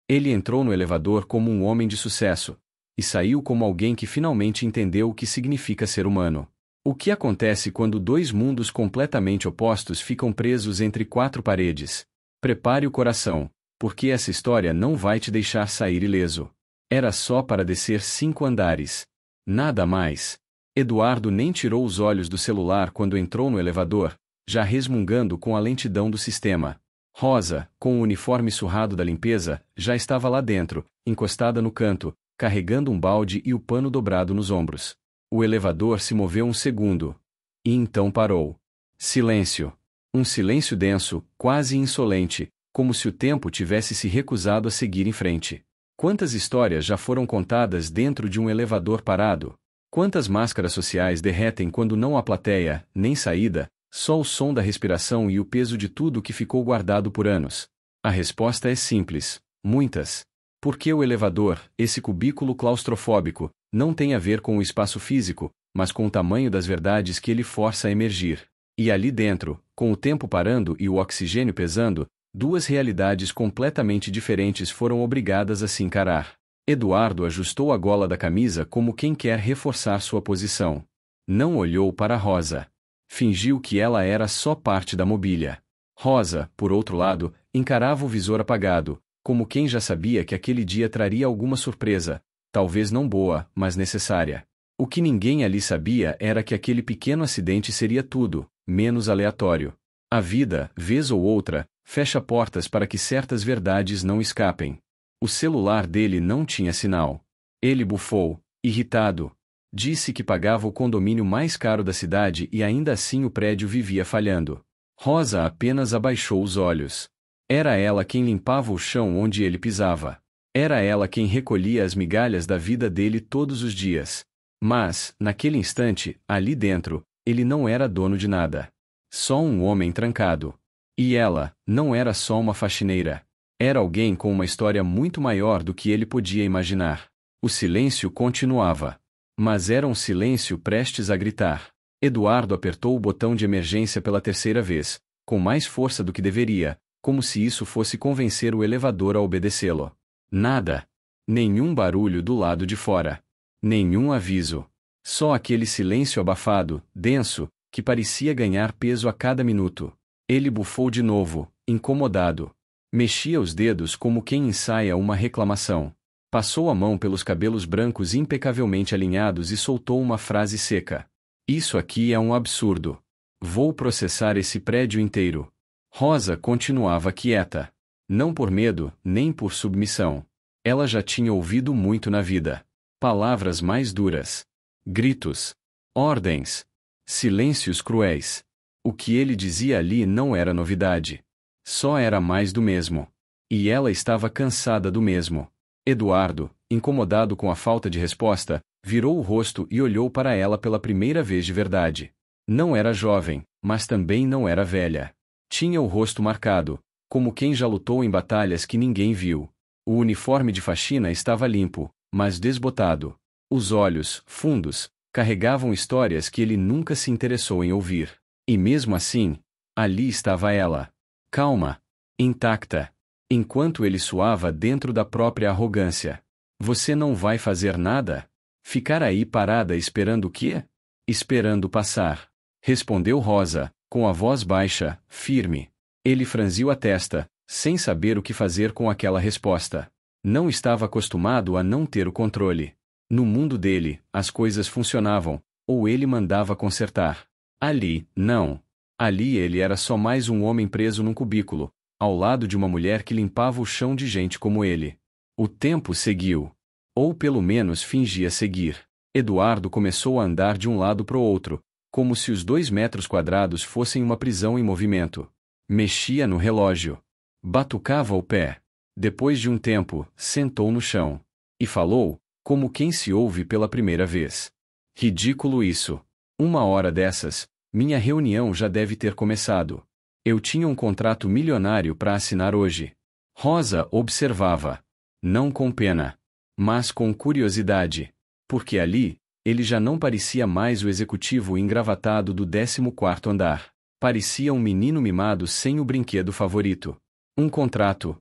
Ele entrou no elevador como um homem de sucesso, e saiu como alguém que finalmente entendeu o que significa ser humano. O que acontece quando dois mundos completamente opostos ficam presos entre quatro paredes? Prepare o coração, porque essa história não vai te deixar sair ileso. Era só para descer 5 andares. Nada mais. Eduardo nem tirou os olhos do celular quando entrou no elevador, já resmungando com a lentidão do sistema. Rosa, com o uniforme surrado da limpeza, já estava lá dentro, encostada no canto, carregando um balde e o pano dobrado nos ombros. O elevador se moveu um segundo. E então parou. Silêncio. Um silêncio denso, quase insolente, como se o tempo tivesse se recusado a seguir em frente. Quantas histórias já foram contadas dentro de um elevador parado? Quantas máscaras sociais derretem quando não há plateia, nem saída, só o som da respiração e o peso de tudo que ficou guardado por anos? A resposta é simples: muitas. Porque o elevador, esse cubículo claustrofóbico, não tem a ver com o espaço físico, mas com o tamanho das verdades que ele força a emergir. E ali dentro, com o tempo parando e o oxigênio pesando, duas realidades completamente diferentes foram obrigadas a se encarar. Eduardo ajustou a gola da camisa como quem quer reforçar sua posição. Não olhou para Rosa. Fingiu que ela era só parte da mobília. Rosa, por outro lado, encarava o visor apagado, como quem já sabia que aquele dia traria alguma surpresa, talvez não boa, mas necessária. O que ninguém ali sabia era que aquele pequeno acidente seria tudo, menos aleatório. A vida, vez ou outra, fecha portas para que certas verdades não escapem. O celular dele não tinha sinal. Ele bufou, irritado. Disse que pagava o condomínio mais caro da cidade e ainda assim o prédio vivia falhando. Rosa apenas abaixou os olhos. Era ela quem limpava o chão onde ele pisava. Era ela quem recolhia as migalhas da vida dele todos os dias. Mas, naquele instante, ali dentro, ele não era dono de nada. Só um homem trancado. E ela, não era só uma faxineira. Era alguém com uma história muito maior do que ele podia imaginar. O silêncio continuava. Mas era um silêncio prestes a gritar. Eduardo apertou o botão de emergência pela terceira vez, com mais força do que deveria, como se isso fosse convencer o elevador a obedecê-lo. Nada. Nenhum barulho do lado de fora. Nenhum aviso. Só aquele silêncio abafado, denso, que parecia ganhar peso a cada minuto. Ele bufou de novo, incomodado. Mexia os dedos como quem ensaia uma reclamação. Passou a mão pelos cabelos brancos impecavelmente alinhados e soltou uma frase seca. Isso aqui é um absurdo. Vou processar esse prédio inteiro. Rosa continuava quieta. Não por medo, nem por submissão. Ela já tinha ouvido muito na vida. Palavras mais duras. Gritos. Ordens. Silêncios cruéis. O que ele dizia ali não era novidade. Só era mais do mesmo. E ela estava cansada do mesmo. Eduardo, incomodado com a falta de resposta, virou o rosto e olhou para ela pela primeira vez de verdade. Não era jovem, mas também não era velha. Tinha o rosto marcado, como quem já lutou em batalhas que ninguém viu. O uniforme de faxina estava limpo, mas desbotado. Os olhos, fundos, carregavam histórias que ele nunca se interessou em ouvir. E mesmo assim, ali estava ela. Calma. Intacta. Enquanto ele suava dentro da própria arrogância. Você não vai fazer nada? Ficar aí parada esperando o quê? Esperando passar. Respondeu Rosa, com a voz baixa, firme. Ele franziu a testa, sem saber o que fazer com aquela resposta. Não estava acostumado a não ter o controle. No mundo dele, as coisas funcionavam, ou ele mandava consertar. Ali, não. Ali ele era só mais um homem preso num cubículo, ao lado de uma mulher que limpava o chão de gente como ele. O tempo seguiu. Ou pelo menos fingia seguir. Eduardo começou a andar de um lado para o outro, como se os 2 metros quadrados fossem uma prisão em movimento. Mexia no relógio. Batucava o pé. Depois de um tempo, sentou no chão. E falou, como quem se ouve pela primeira vez. Ridículo isso. 1 hora dessas, minha reunião já deve ter começado. Eu tinha um contrato milionário para assinar hoje. Rosa observava. Não com pena. Mas com curiosidade. Porque ali, ele já não parecia mais o executivo engravatado do 14º andar. Parecia um menino mimado sem o brinquedo favorito. Um contrato.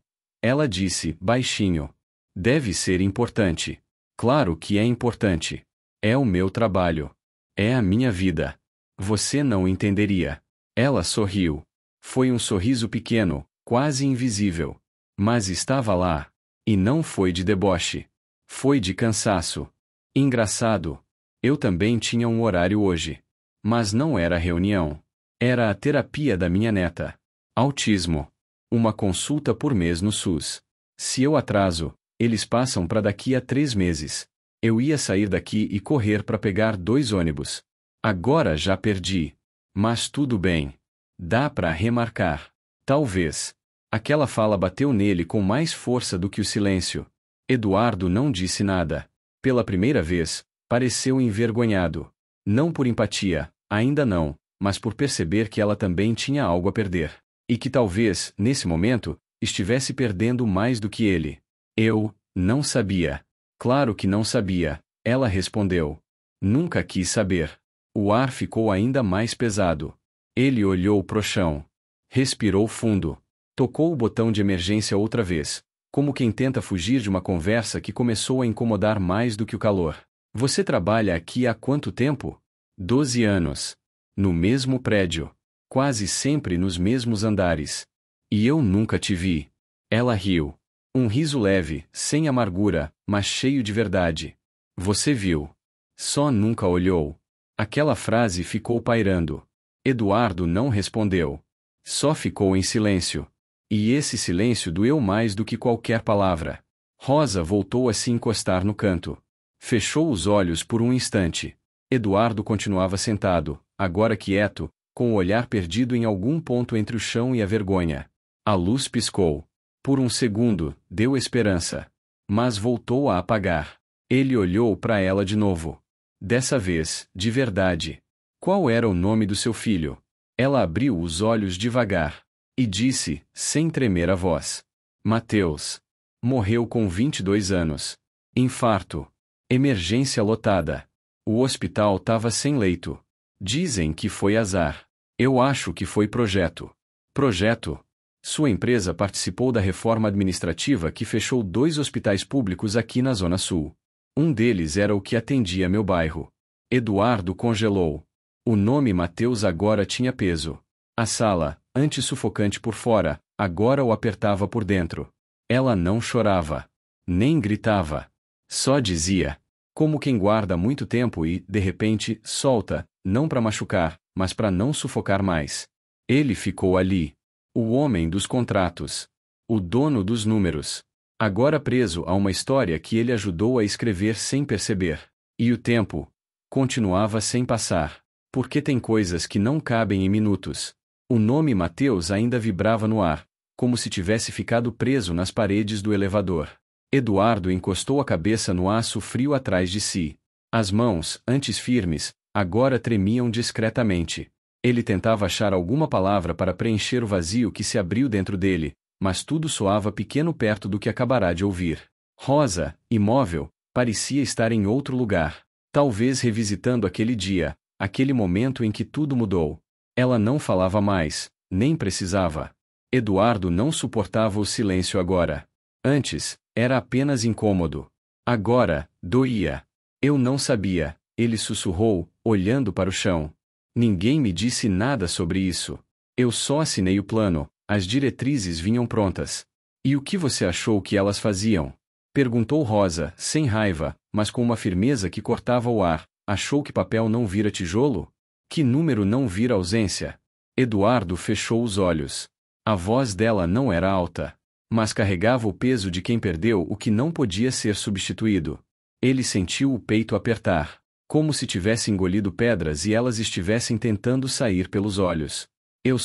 Ela disse, baixinho. Deve ser importante. Claro que é importante. É o meu trabalho. É a minha vida. Você não entenderia. Ela sorriu. Foi um sorriso pequeno, quase invisível. Mas estava lá. E não foi de deboche. Foi de cansaço. Engraçado. Eu também tinha um horário hoje. Mas não era reunião. Era a terapia da minha neta. Autismo. Uma consulta por mês no SUS. Se eu atraso, eles passam para daqui a 3 meses. Eu ia sair daqui e correr para pegar 2 ônibus. Agora já perdi. Mas tudo bem. Dá para remarcar. Talvez. Aquela fala bateu nele com mais força do que o silêncio. Eduardo não disse nada. Pela primeira vez, pareceu envergonhado. Não por empatia, ainda não, mas por perceber que ela também tinha algo a perder. E que talvez, nesse momento, estivesse perdendo mais do que ele. Eu não sabia. Claro que não sabia, ela respondeu. Nunca quis saber. O ar ficou ainda mais pesado. Ele olhou pro chão. Respirou fundo. Tocou o botão de emergência outra vez, como quem tenta fugir de uma conversa que começou a incomodar mais do que o calor. Você trabalha aqui há quanto tempo? 12 anos. No mesmo prédio. Quase sempre nos mesmos andares. E eu nunca te vi. Ela riu. Um riso leve, sem amargura, mas cheio de verdade. Você viu. Só nunca olhou. Aquela frase ficou pairando. Eduardo não respondeu. Só ficou em silêncio. E esse silêncio doeu mais do que qualquer palavra. Rosa voltou a se encostar no canto. Fechou os olhos por um instante. Eduardo continuava sentado, agora quieto, com o olhar perdido em algum ponto entre o chão e a vergonha. A luz piscou. Por um segundo, deu esperança. Mas voltou a apagar. Ele olhou para ela de novo. Dessa vez, de verdade. Qual era o nome do seu filho? Ela abriu os olhos devagar. E disse, sem tremer a voz. Mateus. Morreu com 22 anos. Infarto. Emergência lotada. O hospital estava sem leito. Dizem que foi azar. Eu acho que foi projeto. Projeto? Sua empresa participou da reforma administrativa que fechou 2 hospitais públicos aqui na Zona Sul. Um deles era o que atendia meu bairro. Eduardo congelou. O nome Mateus agora tinha peso. A sala, antes sufocante por fora, agora o apertava por dentro. Ela não chorava. Nem gritava. Só dizia. Como quem guarda muito tempo e, de repente, solta, não para machucar, mas para não sufocar mais. Ele ficou ali. O homem dos contratos. O dono dos números. Agora preso a uma história que ele ajudou a escrever sem perceber. E o tempo continuava sem passar. Porque tem coisas que não cabem em minutos. O nome Mateus ainda vibrava no ar, como se tivesse ficado preso nas paredes do elevador. Eduardo encostou a cabeça no aço frio atrás de si. As mãos, antes firmes, agora tremiam discretamente. Ele tentava achar alguma palavra para preencher o vazio que se abriu dentro dele, mas tudo soava pequeno perto do que acabará de ouvir. Rosa, imóvel, parecia estar em outro lugar. Talvez revisitando aquele dia, aquele momento em que tudo mudou. Ela não falava mais, nem precisava. Eduardo não suportava o silêncio agora. Antes, era apenas incômodo. Agora, doía. Eu não sabia, ele sussurrou, olhando para o chão. Ninguém me disse nada sobre isso. Eu só assinei o plano, as diretrizes vinham prontas. E o que você achou que elas faziam? Perguntou Rosa, sem raiva, mas com uma firmeza que cortava o ar. Achou que papel não vira tijolo? Que número não vira ausência? Eduardo fechou os olhos. A voz dela não era alta, mas carregava o peso de quem perdeu o que não podia ser substituído. Ele sentiu o peito apertar, como se tivesse engolido pedras e elas estivessem tentando sair pelos olhos. Eu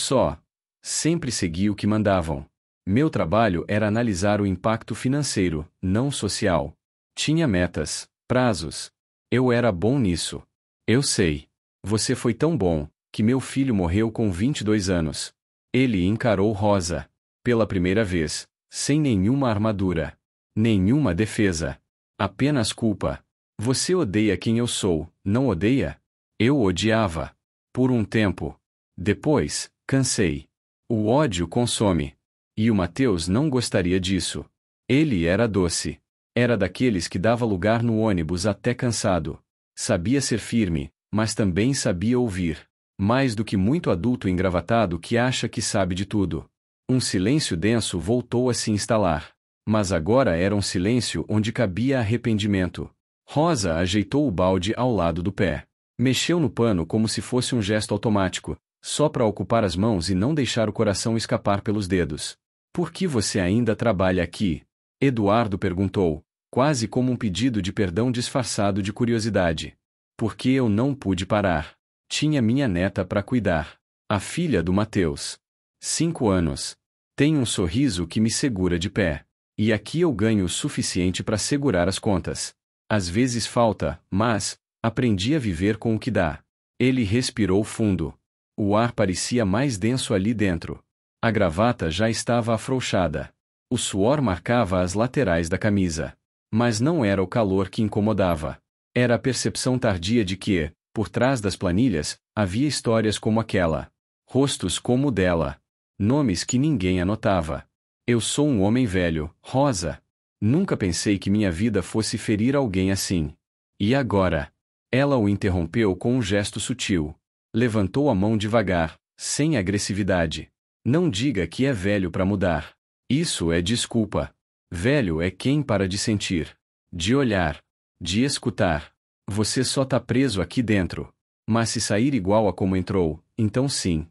sempre segui o que mandavam. Meu trabalho era analisar o impacto financeiro, não social. Tinha metas, prazos. Eu era bom nisso. Eu sei. Você foi tão bom, que meu filho morreu com 22 anos. Ele encarou Rosa. Pela primeira vez, sem nenhuma armadura. Nenhuma defesa. Apenas culpa. Você odeia quem eu sou, não odeia? Eu odiava. Por um tempo. Depois, cansei. O ódio consome. E o Mateus não gostaria disso. Ele era doce. Era daqueles que dava lugar no ônibus até cansado. Sabia ser firme, mas também sabia ouvir. Mais do que muito adulto engravatado que acha que sabe de tudo. Um silêncio denso voltou a se instalar. Mas agora era um silêncio onde cabia arrependimento. Rosa ajeitou o balde ao lado do pé. Mexeu no pano como se fosse um gesto automático, só para ocupar as mãos e não deixar o coração escapar pelos dedos. Por que você ainda trabalha aqui? Eduardo perguntou, quase como um pedido de perdão disfarçado de curiosidade. Porque eu não pude parar. Tinha minha neta para cuidar. A filha do Mateus. 5 anos. Tem um sorriso que me segura de pé. E aqui eu ganho o suficiente para segurar as contas. Às vezes falta, mas aprendi a viver com o que dá. Ele respirou fundo. O ar parecia mais denso ali dentro. A gravata já estava afrouxada. O suor marcava as laterais da camisa. Mas não era o calor que incomodava. Era a percepção tardia de que, por trás das planilhas, havia histórias como aquela. Rostos como o dela. Nomes que ninguém anotava. Eu sou um homem velho, Rosa. Nunca pensei que minha vida fosse ferir alguém assim. E agora? Ela o interrompeu com um gesto sutil. Levantou a mão devagar, sem agressividade. Não diga que é velho para mudar. Isso é desculpa. Velho é quem para de sentir, de olhar, de escutar. Você só tá preso aqui dentro. Mas se sair igual a como entrou, então sim.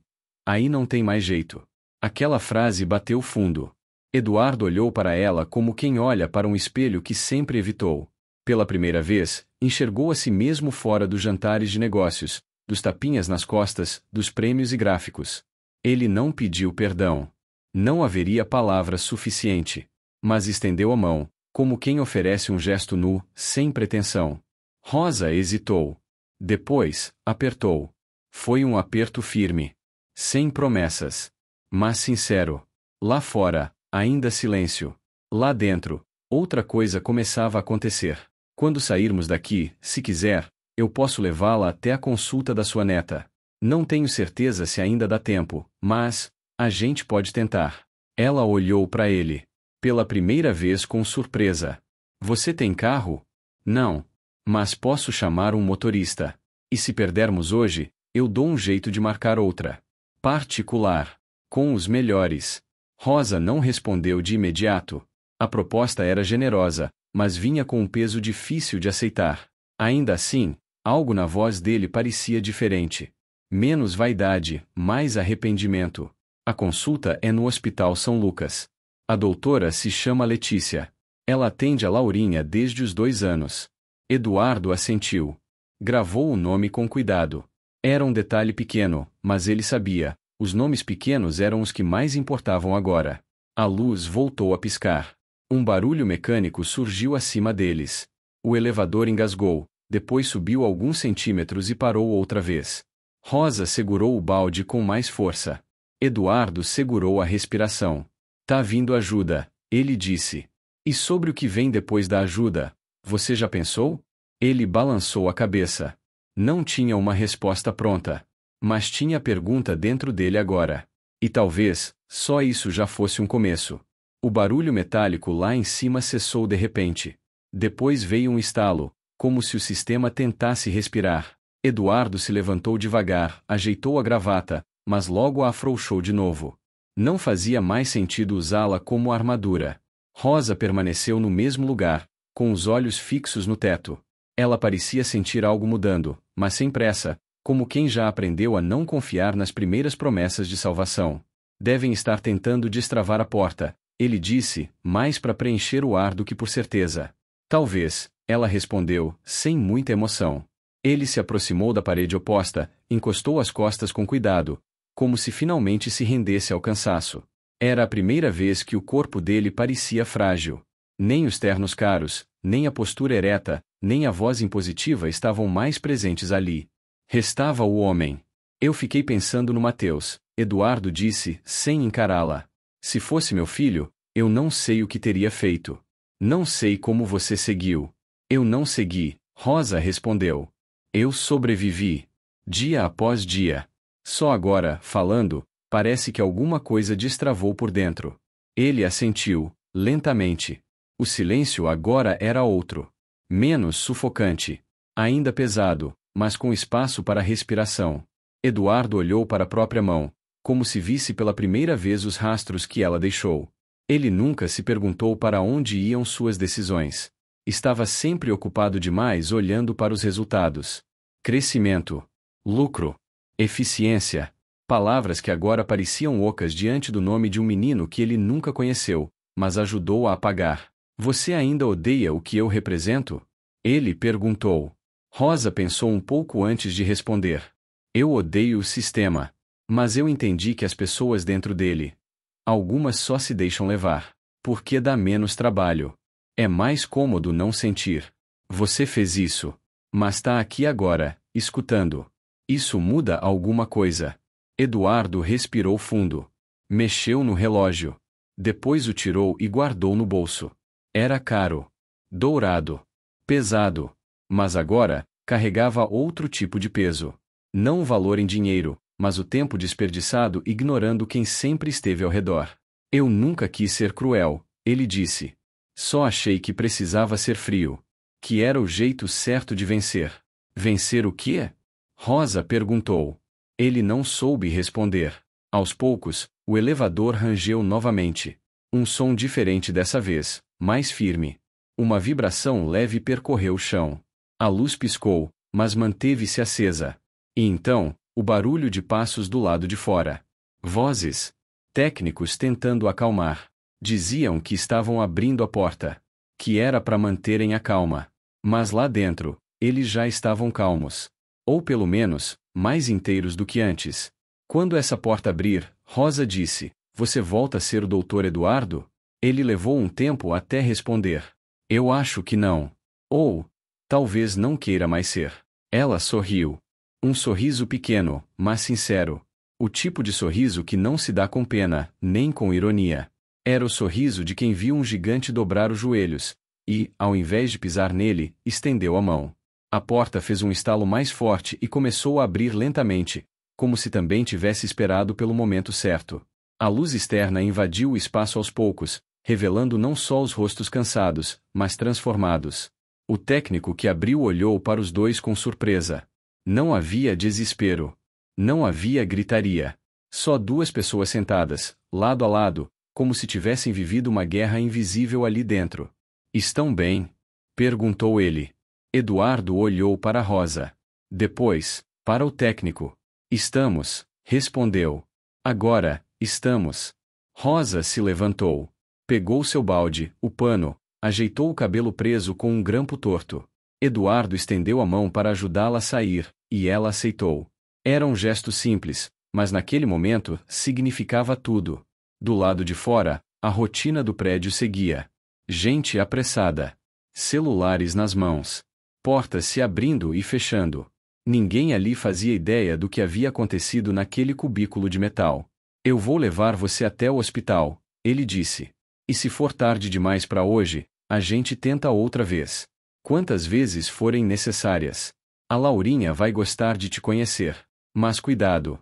Aí não tem mais jeito. Aquela frase bateu fundo. Eduardo olhou para ela como quem olha para um espelho que sempre evitou. Pela primeira vez, enxergou a si mesmo fora dos jantares de negócios, dos tapinhas nas costas, dos prêmios e gráficos. Ele não pediu perdão. Não haveria palavra suficiente. Mas estendeu a mão, como quem oferece um gesto nu, sem pretensão. Rosa hesitou. Depois, apertou. Foi um aperto firme. Sem promessas. Mas sincero. Lá fora, ainda silêncio. Lá dentro, outra coisa começava a acontecer. Quando sairmos daqui, se quiser, eu posso levá-la até a consulta da sua neta. Não tenho certeza se ainda dá tempo, mas a gente pode tentar. Ela olhou para ele. Pela primeira vez com surpresa. Você tem carro? Não. Mas posso chamar um motorista. E se perdermos hoje, eu dou um jeito de marcar outra. Particular. Com os melhores. Rosa não respondeu de imediato. A proposta era generosa, mas vinha com um peso difícil de aceitar. Ainda assim, algo na voz dele parecia diferente. Menos vaidade, mais arrependimento. A consulta é no Hospital São Lucas. A doutora se chama Letícia. Ela atende a Laurinha desde os 2 anos. Eduardo assentiu. Gravou o nome com cuidado. Era um detalhe pequeno, mas ele sabia. Os nomes pequenos eram os que mais importavam agora. A luz voltou a piscar. Um barulho mecânico surgiu acima deles. O elevador engasgou, depois subiu alguns centímetros e parou outra vez. Rosa segurou o balde com mais força. Eduardo segurou a respiração. Tá vindo ajuda, ele disse. E sobre o que vem depois da ajuda, você já pensou? Ele balançou a cabeça. Não tinha uma resposta pronta. Mas tinha a pergunta dentro dele agora. E talvez, só isso já fosse um começo. O barulho metálico lá em cima cessou de repente. Depois veio um estalo, como se o sistema tentasse respirar. Eduardo se levantou devagar, ajeitou a gravata, mas logo a afrouxou de novo. Não fazia mais sentido usá-la como armadura. Rosa permaneceu no mesmo lugar, com os olhos fixos no teto. Ela parecia sentir algo mudando, mas sem pressa, como quem já aprendeu a não confiar nas primeiras promessas de salvação. Devem estar tentando destravar a porta, ele disse, mais para preencher o ar do que por certeza. Talvez, ela respondeu, sem muita emoção. Ele se aproximou da parede oposta, encostou as costas com cuidado, como se finalmente se rendesse ao cansaço. Era a primeira vez que o corpo dele parecia frágil. Nem os ternos caros, nem a postura ereta, nem a voz impositiva estavam mais presentes ali. Restava o homem. Eu fiquei pensando no Mateus, Eduardo disse, sem encará-la. Se fosse meu filho, eu não sei o que teria feito. Não sei como você seguiu. Eu não segui, Rosa respondeu. Eu sobrevivi. Dia após dia. Só agora, falando, parece que alguma coisa destravou por dentro. Ele assentiu, lentamente. O silêncio agora era outro. Menos sufocante. Ainda pesado, mas com espaço para respiração. Eduardo olhou para a própria mão, como se visse pela primeira vez os rastros que ela deixou. Ele nunca se perguntou para onde iam suas decisões. Estava sempre ocupado demais olhando para os resultados. Crescimento. Lucro. Eficiência. Palavras que agora pareciam ocas diante do nome de um menino que ele nunca conheceu, mas ajudou a apagar. Você ainda odeia o que eu represento? Ele perguntou. Rosa pensou um pouco antes de responder. Eu odeio o sistema. Mas eu entendi que as pessoas dentro dele. Algumas só se deixam levar. Porque dá menos trabalho. É mais cômodo não sentir. Você fez isso. Mas está aqui agora, escutando. Isso muda alguma coisa. Eduardo respirou fundo. Mexeu no relógio. Depois o tirou e guardou no bolso. Era caro. Dourado. Pesado. Mas agora, carregava outro tipo de peso. Não o valor em dinheiro, mas o tempo desperdiçado ignorando quem sempre esteve ao redor. Eu nunca quis ser cruel, ele disse. Só achei que precisava ser frio. Que era o jeito certo de vencer. Vencer o quê? Rosa perguntou. Ele não soube responder. Aos poucos, o elevador rangeu novamente. Um som diferente dessa vez, mais firme. Uma vibração leve percorreu o chão. A luz piscou, mas manteve-se acesa. E então, o barulho de passos do lado de fora. Vozes. Técnicos tentando acalmar. Diziam que estavam abrindo a porta. Que era para manterem a calma. Mas lá dentro, eles já estavam calmos. Ou pelo menos, mais inteiros do que antes. Quando essa porta abrir, Rosa disse, você volta a ser o Dr. Eduardo? Ele levou um tempo até responder. Eu acho que não. Ou, talvez não queira mais ser. Ela sorriu. Um sorriso pequeno, mas sincero. O tipo de sorriso que não se dá com pena, nem com ironia. Era o sorriso de quem viu um gigante dobrar os joelhos, e, ao invés de pisar nele, estendeu a mão. A porta fez um estalo mais forte e começou a abrir lentamente, como se também tivesse esperado pelo momento certo. A luz externa invadiu o espaço aos poucos, revelando não só os rostos cansados, mas transformados. O técnico que abriu olhou para os dois com surpresa. Não havia desespero. Não havia gritaria. Só duas pessoas sentadas, lado a lado, como se tivessem vivido uma guerra invisível ali dentro. Estão bem? Perguntou ele. Eduardo olhou para Rosa. Depois, para o técnico. Estamos, respondeu. Agora, estamos. Rosa se levantou. Pegou seu balde, o pano, ajeitou o cabelo preso com um grampo torto. Eduardo estendeu a mão para ajudá-la a sair, e ela aceitou. Era um gesto simples, mas naquele momento, significava tudo. Do lado de fora, a rotina do prédio seguia. Gente apressada. Celulares nas mãos. Portas se abrindo e fechando. Ninguém ali fazia ideia do que havia acontecido naquele cubículo de metal. Eu vou levar você até o hospital, ele disse. E se for tarde demais para hoje, a gente tenta outra vez. Quantas vezes forem necessárias. A Laurinha vai gostar de te conhecer. Mas cuidado.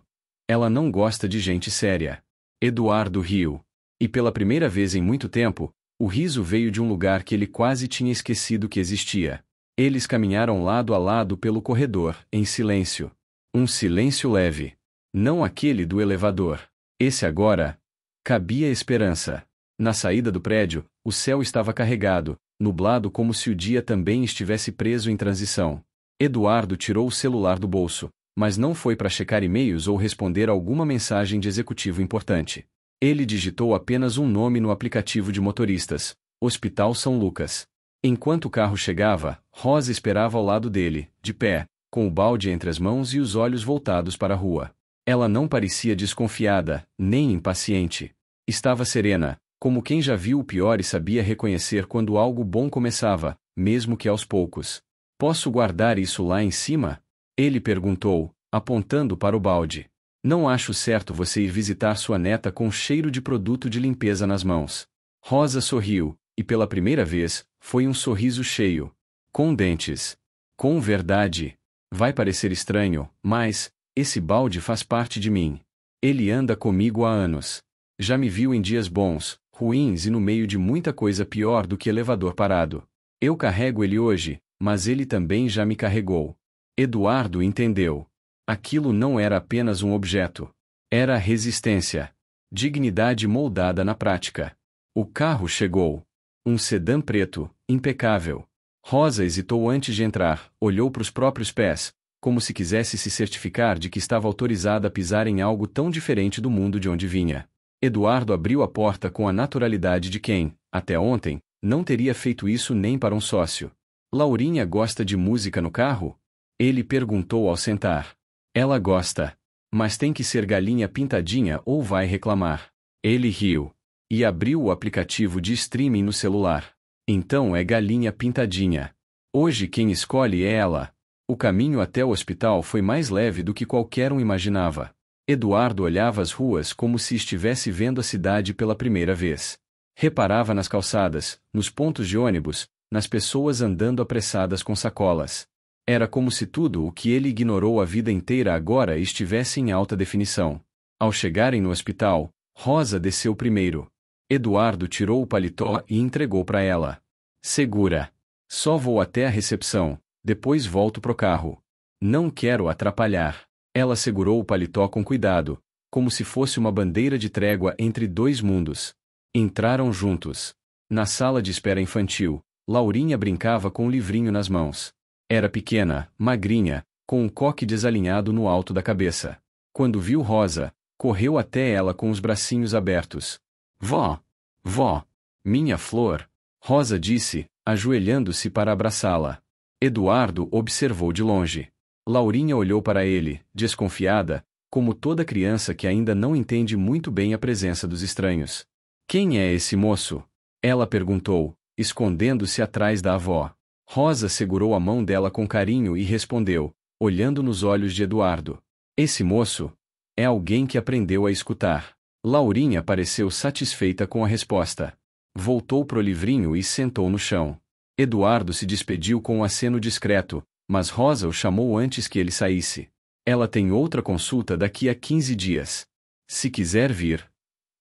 Ela não gosta de gente séria. Eduardo riu. E pela primeira vez em muito tempo, o riso veio de um lugar que ele quase tinha esquecido que existia. Eles caminharam lado a lado pelo corredor, em silêncio. Um silêncio leve. Não aquele do elevador. Esse agora. Cabia esperança. Na saída do prédio, o céu estava carregado, nublado como se o dia também estivesse preso em transição. Eduardo tirou o celular do bolso, mas não foi para checar e-mails ou responder alguma mensagem de executivo importante. Ele digitou apenas um nome no aplicativo de motoristas: Hospital São Lucas. Enquanto o carro chegava, Rosa esperava ao lado dele, de pé, com o balde entre as mãos e os olhos voltados para a rua. Ela não parecia desconfiada, nem impaciente. Estava serena, como quem já viu o pior e sabia reconhecer quando algo bom começava, mesmo que aos poucos. Posso guardar isso lá em cima? Ele perguntou, apontando para o balde. Não acho certo você ir visitar sua neta com cheiro de produto de limpeza nas mãos. Rosa sorriu, e pela primeira vez, foi um sorriso cheio. Com dentes. Com verdade. Vai parecer estranho, mas, esse balde faz parte de mim. Ele anda comigo há anos. Já me viu em dias bons, ruins e no meio de muita coisa pior do que elevador parado. Eu carrego ele hoje, mas ele também já me carregou. Eduardo entendeu. Aquilo não era apenas um objeto. Era resistência. Dignidade moldada na prática. O carro chegou. Um sedã preto, impecável. Rosa hesitou antes de entrar, olhou para os próprios pés, como se quisesse se certificar de que estava autorizada a pisar em algo tão diferente do mundo de onde vinha. Eduardo abriu a porta com a naturalidade de quem, até ontem, não teria feito isso nem para um sócio. Laurinha gosta de música no carro? Ele perguntou ao sentar. Ela gosta. Mas tem que ser galinha pintadinha ou vai reclamar. Ele riu. E abriu o aplicativo de streaming no celular. Então é galinha pintadinha. Hoje quem escolhe é ela. O caminho até o hospital foi mais leve do que qualquer um imaginava. Eduardo olhava as ruas como se estivesse vendo a cidade pela primeira vez. Reparava nas calçadas, nos pontos de ônibus, nas pessoas andando apressadas com sacolas. Era como se tudo o que ele ignorou a vida inteira agora estivesse em alta definição. Ao chegarem no hospital, Rosa desceu primeiro. Eduardo tirou o paletó e entregou para ela. Segura. Só vou até a recepção, depois volto pro carro. Não quero atrapalhar. Ela segurou o paletó com cuidado, como se fosse uma bandeira de trégua entre dois mundos. Entraram juntos. Na sala de espera infantil, Laurinha brincava com um livrinho nas mãos. Era pequena, magrinha, com um coque desalinhado no alto da cabeça. Quando viu Rosa, correu até ela com os bracinhos abertos. Vó! Vó! Minha flor! Rosa disse, ajoelhando-se para abraçá-la. Eduardo observou de longe. Laurinha olhou para ele, desconfiada, como toda criança que ainda não entende muito bem a presença dos estranhos. Quem é esse moço? Ela perguntou, escondendo-se atrás da avó. Rosa segurou a mão dela com carinho e respondeu, olhando nos olhos de Eduardo. Esse moço é alguém que aprendeu a escutar. Laurinha pareceu satisfeita com a resposta. Voltou pro livrinho e sentou no chão. Eduardo se despediu com um aceno discreto, mas Rosa o chamou antes que ele saísse. Ela tem outra consulta daqui a 15 dias. Se quiser vir.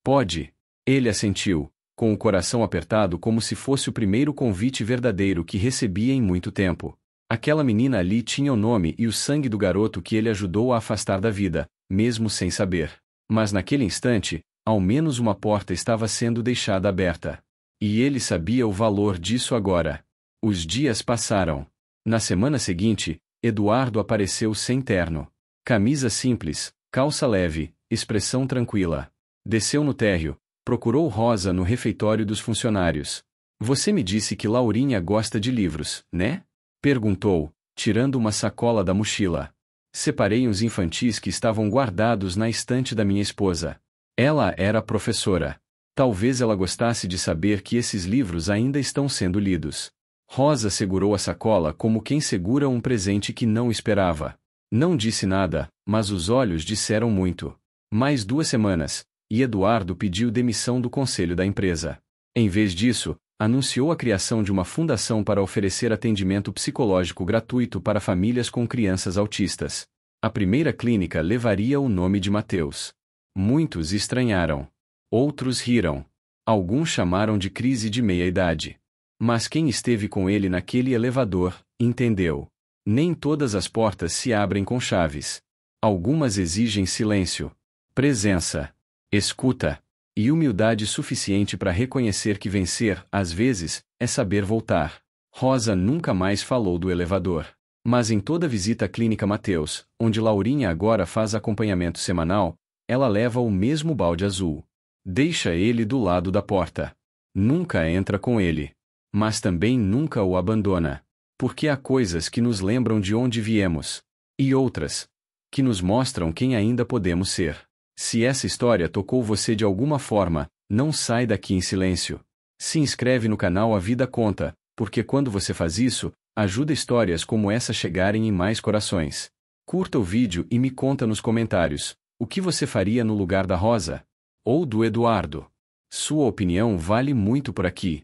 Pode. Ele assentiu, com o coração apertado como se fosse o primeiro convite verdadeiro que recebia em muito tempo. Aquela menina ali tinha o nome e o sangue do garoto que ele ajudou a afastar da vida, mesmo sem saber. Mas naquele instante, ao menos uma porta estava sendo deixada aberta. E ele sabia o valor disso agora. Os dias passaram. Na semana seguinte, Eduardo apareceu sem terno. Camisa simples, calça leve, expressão tranquila. Desceu no térreo, procurou Rosa no refeitório dos funcionários. Você me disse que Laurinha gosta de livros, né? Perguntou, tirando uma sacola da mochila. Separei uns infantis que estavam guardados na estante da minha esposa. Ela era professora. Talvez ela gostasse de saber que esses livros ainda estão sendo lidos. Rosa segurou a sacola como quem segura um presente que não esperava. Não disse nada, mas os olhos disseram muito. Mais 2 semanas, e Eduardo pediu demissão do conselho da empresa. Em vez disso, anunciou a criação de uma fundação para oferecer atendimento psicológico gratuito para famílias com crianças autistas. A primeira clínica levaria o nome de Mateus. Muitos estranharam. Outros riram. Alguns chamaram de crise de meia-idade. Mas quem esteve com ele naquele elevador, entendeu. Nem todas as portas se abrem com chaves. Algumas exigem silêncio, presença, escuta e humildade suficiente para reconhecer que vencer, às vezes, é saber voltar. Rosa nunca mais falou do elevador. Mas em toda visita à Clínica Mateus, onde Laurinha agora faz acompanhamento semanal, ela leva o mesmo balde azul. Deixa ele do lado da porta. Nunca entra com ele. Mas também nunca o abandona. Porque há coisas que nos lembram de onde viemos. E outras que nos mostram quem ainda podemos ser. Se essa história tocou você de alguma forma, não sai daqui em silêncio. Se inscreve no canal A Vida Conta, porque quando você faz isso, ajuda histórias como essa chegarem em mais corações. Curta o vídeo e me conta nos comentários, o que você faria no lugar da Rosa? Ou do Eduardo? Sua opinião vale muito por aqui.